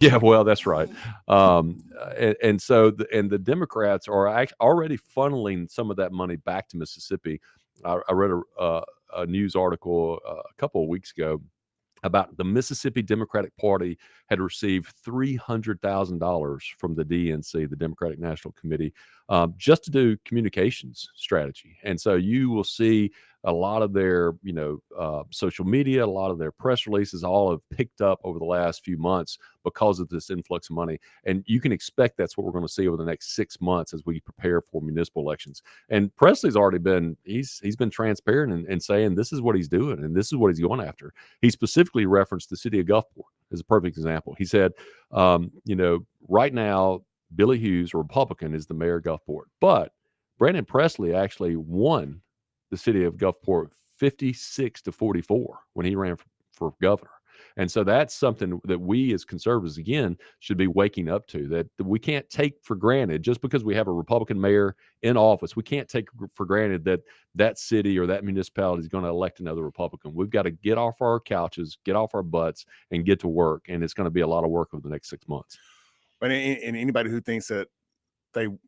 Yeah, well, that's right. And so the Democrats are already funneling some of that money back to Mississippi. I read a news article a couple of weeks ago about the Mississippi Democratic Party had received $300,000 from the DNC, the Democratic National Committee, just to do communications strategy. And so you will see a lot of their, social media, a lot of their press releases, all have picked up over the last few months because of this influx of money. And you can expect that's what we're going to see over the next 6 months as we prepare for municipal elections. And Presley's already been he's been transparent and saying this is what he's doing and this is what he's going after. He specifically referenced the city of Gulfport as a perfect example. He said, right now, Billy Hughes, a Republican, is the mayor of Gulfport, but Brandon Presley actually won the city of Gulfport 56-44 when he ran for governor. And so that's something that we as conservatives, again, should be waking up to, that we can't take for granted just because we have a Republican mayor in office. We can't take for granted that that city or that municipality is going to elect another Republican. We've got to get off our couches, get off our butts, and get to work. And it's going to be a lot of work over the next 6 months. And anybody who thinks that the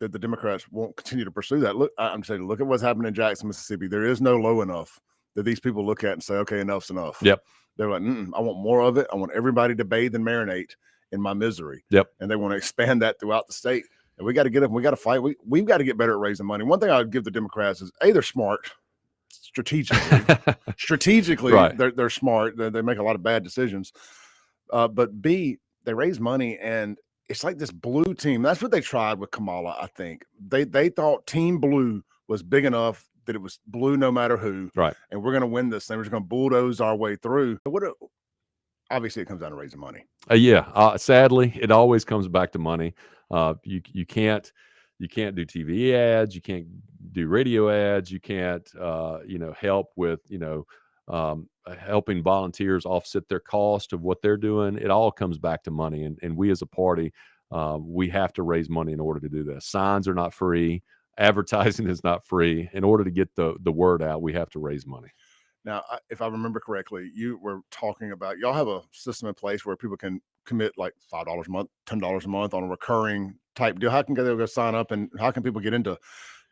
Democrats won't continue to pursue that, look at what's happening in Jackson, Mississippi. There is no low enough that these people look at and say, okay, enough's enough. Yep. They're like, I want more of it. I want everybody to bathe and marinate in my misery. Yep. And they want to expand that throughout the state. And we got to get up and we got to fight. We've got to get better at raising money. One thing I would give the Democrats is they're smart strategically. Right. They're smart. They make a lot of bad decisions. But B, they raise money, and it's like this blue team. That's what they tried with Kamala, I think. They thought Team Blue was big enough that it was blue no matter who. Right. And we're going to win this thing. We're just going to bulldoze our way through. Obviously, it comes down to raising money. Sadly, it always comes back to money. You can't do TV ads. You can't do radio ads. You can't, help with, helping volunteers offset their cost of what they're doing. It all comes back to money. And we as a party, we have to raise money in order to do this. Signs are not free. Advertising is not free. In order to get the word out, we have to raise money. Now, if I remember correctly, you were talking about y'all have a system in place where people can commit like $5 a month, $10 a month on a recurring type deal. How can they go sign up, and how can people get into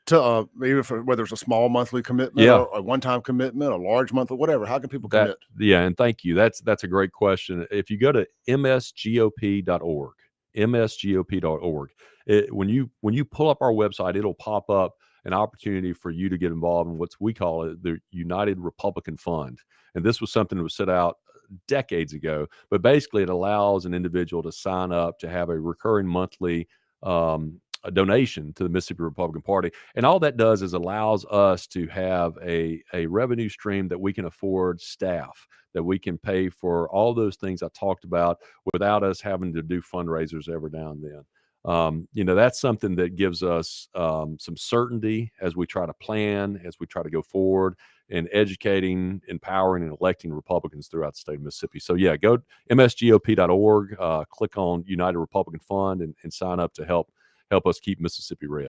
even for whether it's a small monthly commitment or a one-time commitment, a large monthly, whatever? How can people commit? And thank you. That's a great question. If you go to msgop.org, msgop.org, when you pull up our website, it'll pop up an opportunity for you to get involved in what we call the United Republican Fund. And this was something that was set out decades ago, but basically it allows an individual to sign up to have a recurring monthly a donation to the Mississippi Republican Party. And all that does is allows us to have a revenue stream that we can afford staff, that we can pay for all those things I talked about without us having to do fundraisers every now and then. That's something that gives us some certainty as we try to plan, as we try to go forward in educating, empowering, and electing Republicans throughout the state of Mississippi. So go to msgop.org, click on United Republican Fund, and sign up to help us keep Mississippi red.